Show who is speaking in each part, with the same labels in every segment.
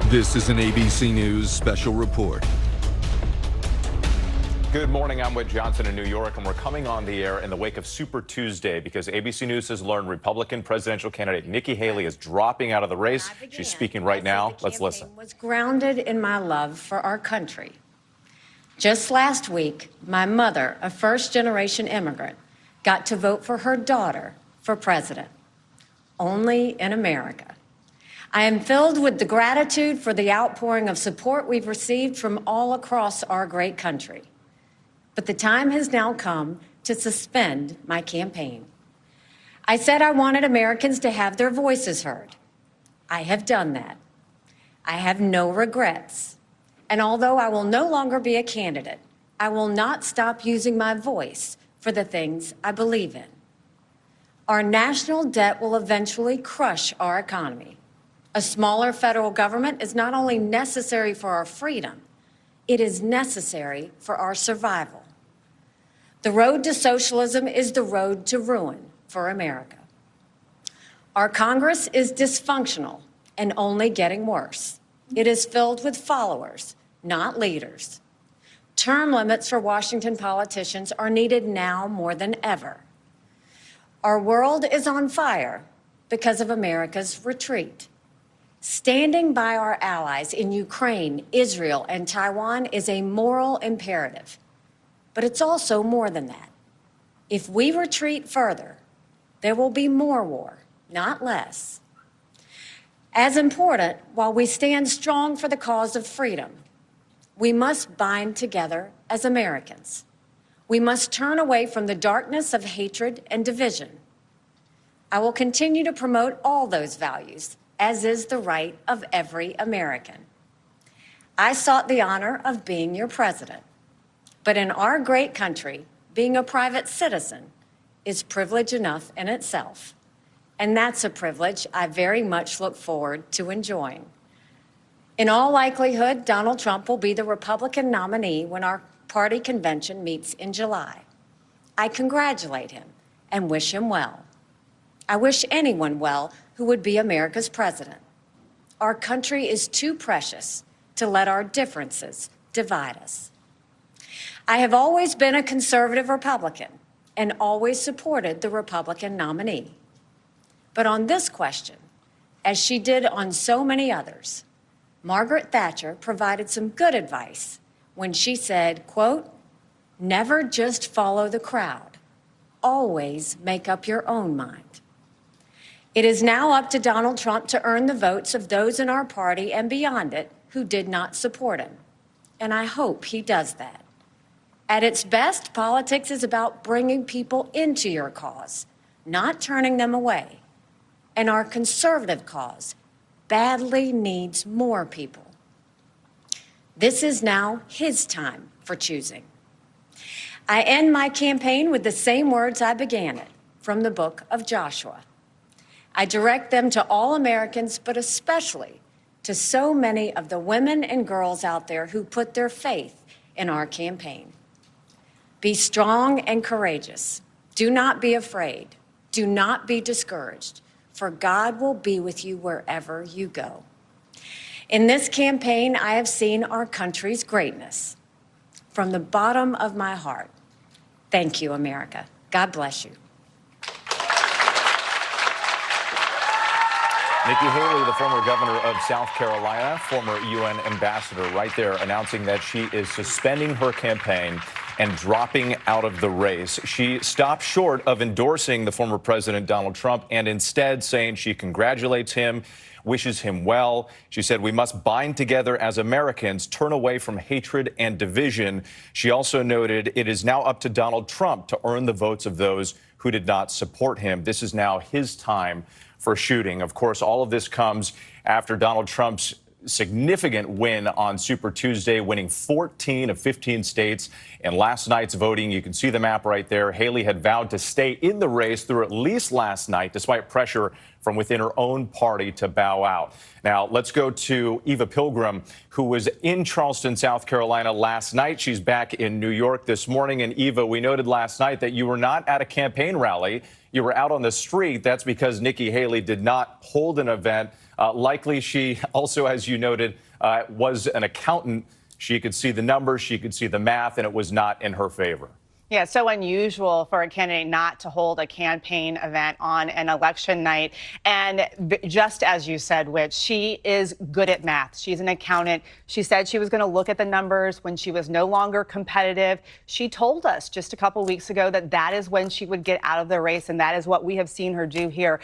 Speaker 1: This is an ABC News special report.
Speaker 2: Good morning. I'm Whit Johnson in New York, and we're coming on the air in the wake of Super Tuesday because ABC News has learned Republican presidential candidate Nikki Haley is dropping out of the race. She's speaking right now. Let's listen.
Speaker 3: Was grounded in my love for our country. Just last week, my mother, a first-generation immigrant, got to vote for her daughter for president. Only in America. I am filled with the gratitude for the outpouring of support we've received from all across our great country. But the time has now come to suspend my campaign. I said I wanted Americans to have their voices heard. I have done that. I have no regrets. And although I will no longer be a candidate, I will not stop using my voice for the things I believe in. Our national debt will eventually crush our economy. A smaller federal government is not only necessary for our freedom, it is necessary for our survival. The road to socialism is the road to ruin for America. Our Congress is dysfunctional and only getting worse. It is filled with followers, not leaders. Term limits for Washington politicians are needed now more than ever. Our world is on fire because of America's retreat. Standing by our allies in Ukraine, Israel, and Taiwan is a moral imperative. But it's also more than that. If we retreat further, there will be more war, not less. As important, while we stand strong for the cause of freedom, we must bind together as Americans. We must turn away from the darkness of hatred and division. I will continue to promote all those values, as is the right of every American. I sought the honor of being your president. But in our great country, being a private citizen is privilege enough in itself. And that's a privilege I very much look forward to enjoying. In all likelihood, Donald Trump will be the Republican nominee when our party convention meets in July. I congratulate him and wish him well. I wish anyone well who would be America's president. Our country is too precious to let our differences divide us. I have always been a conservative Republican and always supported the Republican nominee. But on this question, as she did on so many others, Margaret Thatcher provided some good advice when she said, quote, "Never just follow the crowd. Always make up your own mind." It is now up to Donald Trump to earn the votes of those in our party and beyond it who did not support him. And I hope he does that. At its best, politics is about bringing people into your cause, not turning them away. And our conservative cause badly needs more people. This is now his time for choosing. I end my campaign with the same words I began it, from the book of Joshua. I direct them to all Americans, but especially to so many of the women and girls out there who put their faith in our campaign. Be strong and courageous. Do not be afraid. Do not be discouraged, for God will be with you wherever you go. In this campaign, I have seen our country's greatness. From the bottom of my heart, thank you, America. God bless you.
Speaker 2: Nikki Haley, the former governor of South Carolina, former UN ambassador, right there announcing that she is suspending her campaign and dropping out of the race. She stopped short of endorsing the former president, Donald Trump, and instead saying she congratulates him, wishes him well. She said, "We must bind together as Americans, turn away from hatred and division." She also noted it is now up to Donald Trump to earn the votes of those who did not support him. This is now his time for shooting. Of course, all of this comes after Donald Trump's significant win on Super Tuesday, winning 14 of 15 states. In last night's voting, you can see the map right there. Haley had vowed to stay in the race through at least last night, despite pressure from within her own party to bow out. Now, let's go to Eva Pilgrim, who was in Charleston, South Carolina last night. She's back in New York this morning. And Eva, we noted last night that you were not at a campaign rally. you were out on the street, that's because Nikki Haley did not hold an event. Likely she also, as you noted, was an accountant. She could see the numbers, she could see the math, and it was not in her favor.
Speaker 4: Yeah, it's so unusual for a candidate not to hold a campaign event on an election night. And just as you said, Whit, she is good at math. She's an accountant. She said she was going to look at the numbers when she was no longer competitive. She told us just a couple weeks ago that that is when she would get out of the race, and that is what we have seen her do here.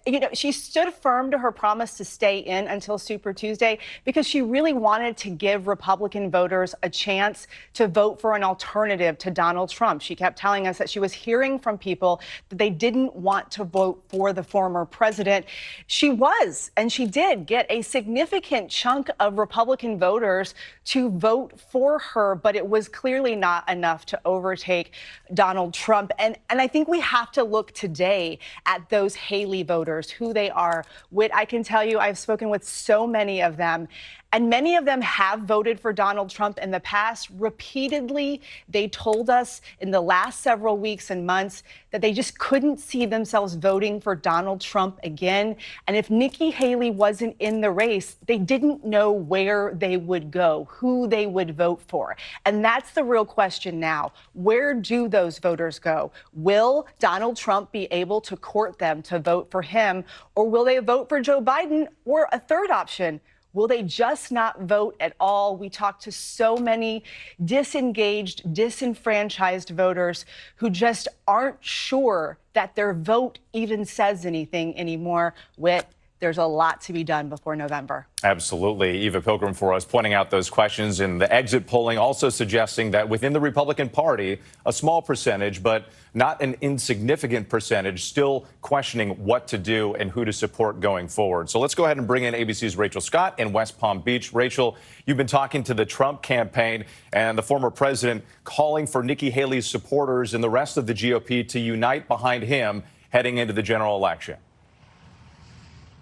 Speaker 4: You know, she stood firm to her promise to stay in until Super Tuesday because she really wanted to give Republican voters a chance to vote for an alternative to Donald Trump. She kept telling us that she was hearing from people that they didn't want to vote for the former president. She was, and she did get a significant chunk of Republican voters to vote for her, but it was clearly not enough to overtake Donald Trump. And I think we have to look today at those Haley voters, who they are. Whit, I can tell you, I've spoken with so many of them, and many of them have voted for Donald Trump in the past. Repeatedly, they told us in the last several weeks and months that they just couldn't see themselves voting for Donald Trump again. And if Nikki Haley wasn't in the race, they didn't know where they would go, who they would vote for. And that's the real question now. Where do those voters go? Will Donald Trump be able to court them to vote for him, or will they vote for Joe Biden, or a third option? Will they just not vote at all? We talked to so many disengaged, disenfranchised voters who just aren't sure that their vote even says anything anymore. Whit, there's a lot to be done before November.
Speaker 2: Absolutely. Eva Pilgrim for us pointing out those questions, and the exit polling also suggesting that within the Republican Party, a small percentage, but not an insignificant percentage, still questioning what to do and who to support going forward. So let's go ahead and bring in ABC's Rachel Scott in West Palm Beach. Rachel, you've been talking to the Trump campaign and the former president calling for Nikki Haley's supporters and the rest of the GOP to unite behind him heading into the general election.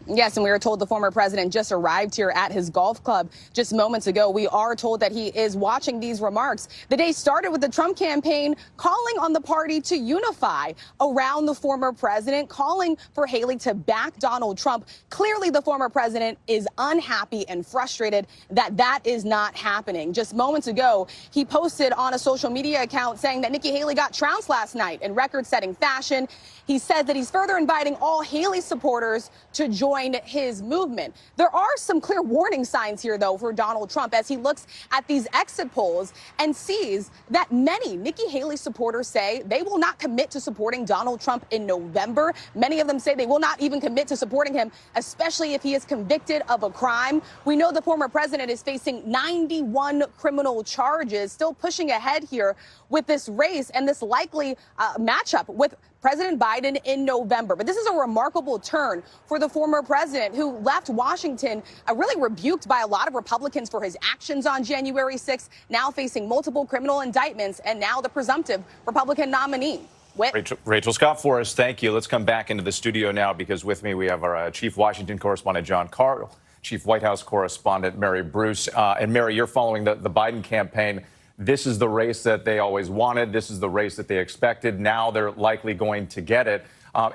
Speaker 5: Yes, and we were told the former president just arrived here at his golf club just moments ago. We are told that he is watching these remarks. The day started with the Trump campaign calling on the party to unify around the former president, calling for Haley to back Donald Trump. Clearly, the former president is unhappy and frustrated that that is not happening. Just moments ago, he posted on a social media account saying that Nikki Haley got trounced last night in record-setting fashion. He said that he's further inviting all Haley supporters to join his movement. There are some clear warning signs here, though, for Donald Trump as he looks at these exit polls and sees that many Nikki Haley supporters say they will not commit to supporting Donald Trump in November. Many of them say they will not even commit to supporting him, especially if he is convicted of a crime. We know the former president is facing 91 criminal charges, still pushing ahead here with this race and this likely matchup with President Biden in November. But this is a remarkable turn for the former president, who left Washington really rebuked by a lot of Republicans for his actions on January 6th, now facing multiple criminal indictments, and now the presumptive Republican nominee.
Speaker 2: Rachel Scott for us, thank you. Let's come back into the studio now, because with me we have our Chief Washington correspondent, John Carl, Chief White House correspondent, Mary Bruce. And Mary, you're following the Biden campaign. This is the race that they always wanted. This is the race that they expected. Now they're likely going to get it.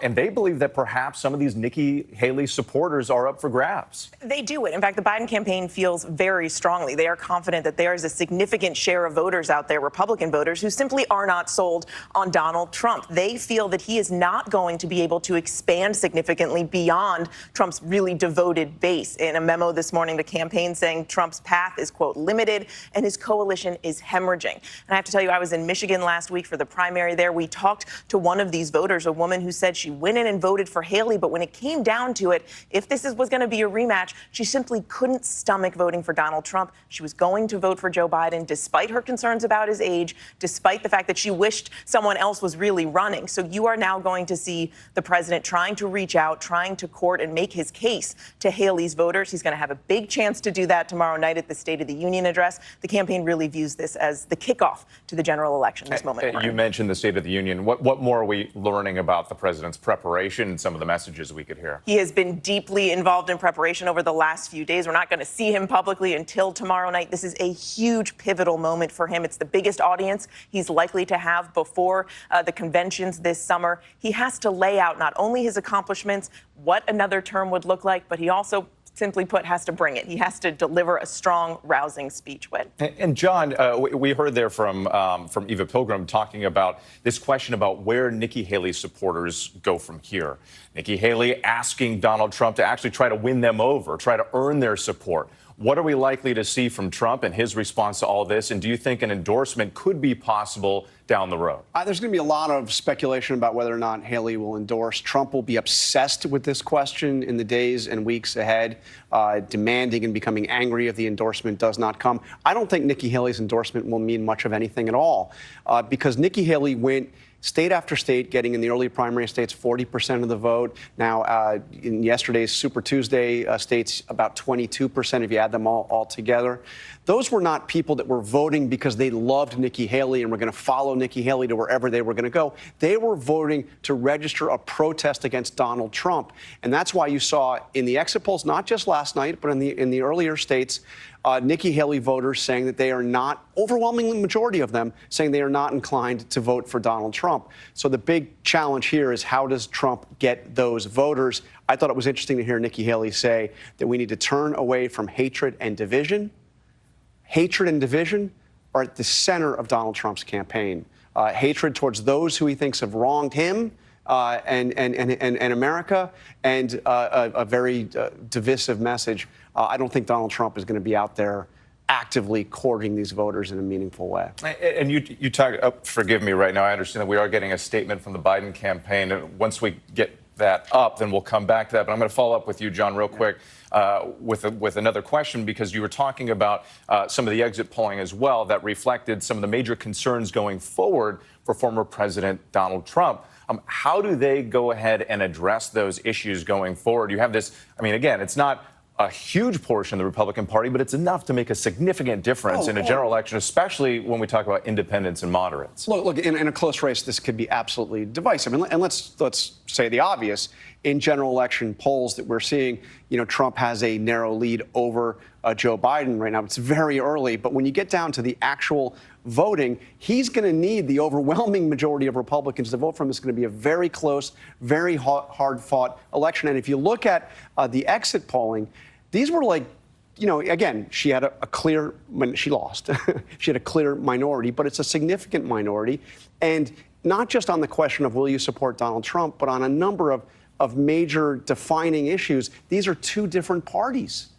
Speaker 2: And they believe that perhaps some of these Nikki Haley supporters are up for grabs.
Speaker 6: They do it. In fact, the Biden campaign feels very strongly. They are confident that there is a significant share of voters out there, Republican voters, who simply are not sold on Donald Trump. They feel that he is not going to be able to expand significantly beyond Trump's really devoted base. In a memo this morning, the campaign saying Trump's path is, quote, limited and his coalition is hemorrhaging. And I have to tell you, I was in Michigan last week for the primary there. We talked to one of these voters, a woman who said she went in and voted for Haley, but when it came down to it, if this was going to be a rematch, she simply couldn't stomach voting for Donald Trump. She was going to vote for Joe Biden, despite her concerns about his age, despite the fact that she wished someone else was really running. So you are now going to see the president trying to reach out, trying to court and make his case to Haley's voters. He's going to have a big chance to do that tomorrow night at the State of the Union address. The campaign really views this as the kickoff to the general election this moment.
Speaker 2: You mentioned the State of the Union. What more are we learning about the president president's preparation and some of the messages we could hear?
Speaker 6: He has been deeply involved in preparation over the last few days. We're not going to see him publicly until tomorrow night. This is a huge pivotal moment for him. It's the biggest audience he's likely to have before the conventions this summer. He has to lay out not only his accomplishments, what another term would look like, but he also, simply put, has to bring it. He has to deliver a strong, rousing speech.
Speaker 2: And John, we heard there from Eva Pilgrim talking about this question about where Nikki Haley's supporters go from here. Nikki Haley asking Donald Trump to actually try to win them over, try to earn their support. What are we likely to see from Trump and his response to all this? And do you think an endorsement could be possible down the road?
Speaker 7: There's going to be a lot of speculation about whether or not Haley will endorse. Trump will be obsessed with this question in the days and weeks ahead, demanding and becoming angry if the endorsement does not come. I don't think Nikki Haley's endorsement will mean much of anything at all, because Nikki Haley went state after state, getting in the early primary states 40% of the vote. Now, in yesterday's Super Tuesday states, about 22% if you add them all together. Those were not people that were voting because they loved Nikki Haley and were going to follow Nikki Haley to wherever they were going to go. They were voting to register a protest against Donald Trump. And that's why you saw in the exit polls, not just last night, but in the earlier states, Nikki Haley voters saying that they are not, overwhelmingly majority of them, saying they are not inclined to vote for Donald Trump. So the big challenge here is, how does Trump get those voters? I thought it was interesting to hear Nikki Haley say that we need to turn away from hatred and division. Hatred and division are at the center of Donald Trump's campaign. Hatred towards those who he thinks have wronged him and America, and a very divisive message. I don't think Donald Trump is going to be out there actively courting these voters in a meaningful way.
Speaker 2: And you talk, forgive me right now, I understand that we are getting a statement from the Biden campaign. And once we get that up, then we'll come back to that. But I'm going to follow up with you, John, real quick with another question, because you were talking about some of the exit polling as well that reflected some of the major concerns going forward for former President Donald Trump. How do they go ahead and address those issues going forward? You have this, I mean, again, it's not a huge portion of the Republican Party, but it's enough to make a significant difference in a general election, especially when we talk about independents and moderates.
Speaker 7: Look, in a close race, this could be absolutely divisive. And let's say the obvious. In general election polls that we're seeing, Trump has a narrow lead over Joe Biden right now. It's very early, but when you get down to the actual voting, he's going to need the overwhelming majority of Republicans to vote for him. It's going to be a very close, very hard-fought election. And if you look at the exit polling, these were like, again, she had a clear, when she lost, she had a clear minority, but it's a significant minority. And not just on the question of will you support Donald Trump, but on a number of major defining issues. These are two different parties.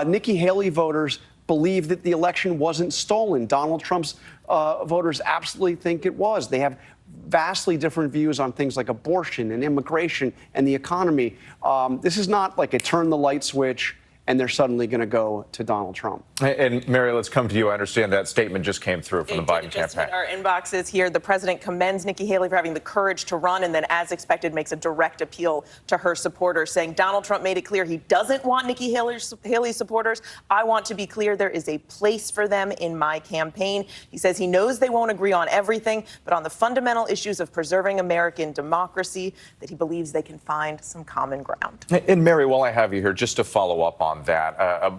Speaker 7: Nikki Haley voters believe that the election wasn't stolen. Donald Trump's voters absolutely think it was. They have vastly different views on things like abortion and immigration and the economy. This is not like a turn the light switch and they're suddenly going to go to Donald Trump.
Speaker 2: And Mary, let's come to you. I understand that statement just came through from the Biden campaign.
Speaker 6: Our inboxes here. The president commends Nikki Haley for having the courage to run, and then, as expected, makes a direct appeal to her supporters, saying Donald Trump made it clear he doesn't want Nikki Haley's supporters. I want to be clear, there is a place for them in my campaign. He says he knows they won't agree on everything, but on the fundamental issues of preserving American democracy, that he believes they can find some common ground.
Speaker 2: And Mary, while I have you here, just to follow up on that,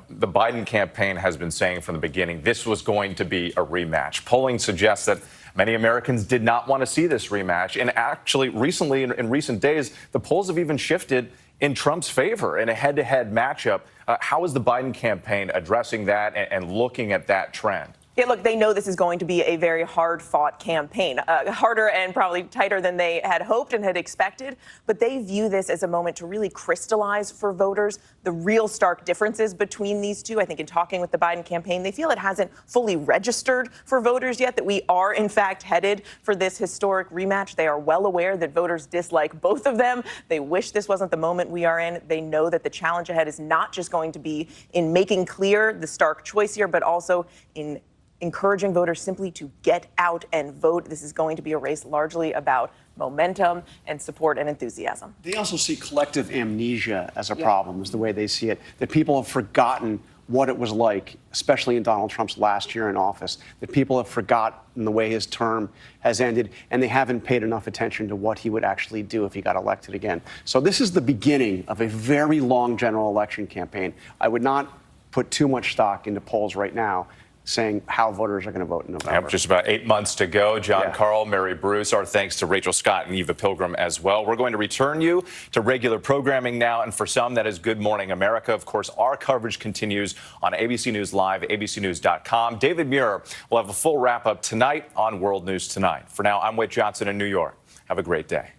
Speaker 2: the Biden campaign has been saying from the beginning this was going to be a rematch. Polling suggests that many Americans did not want to see this rematch. And actually, recently, in recent days, the polls have even shifted in Trump's favor in a head-to-head matchup. How is the Biden campaign addressing that and looking at that trend?
Speaker 6: Yeah, look, they know this is going to be a very hard-fought campaign, harder and probably tighter than they had hoped and had expected. But they view this as a moment to really crystallize for voters the real stark differences between these two. I think in talking with the Biden campaign, they feel it hasn't fully registered for voters yet that we are, in fact, headed for this historic rematch. They are well aware that voters dislike both of them. They wish this wasn't the moment we are in. They know that the challenge ahead is not just going to be in making clear the stark choice here, but also in encouraging voters simply to get out and vote. This is going to be a race largely about momentum and support and enthusiasm.
Speaker 7: They also see collective amnesia as a problem, is the way they see it, that people have forgotten what it was like, especially in Donald Trump's last year in office, that people have forgotten the way his term has ended, and they haven't paid enough attention to what he would actually do if he got elected again. So this is the beginning of a very long general election campaign. I would not put too much stock into polls right now saying how voters are going to vote in November.
Speaker 2: Just about 8 months to go. John
Speaker 7: Yeah.
Speaker 2: Carl, Mary Bruce, our thanks to Rachel Scott and Eva Pilgrim as well. We're going to return you to regular programming now, and for some, that is Good Morning America. Of course, our coverage continues on ABC News Live, abcnews.com. David Muir will have a full wrap-up tonight on World News Tonight. For now, I'm Wade Johnson in New York. Have a great day.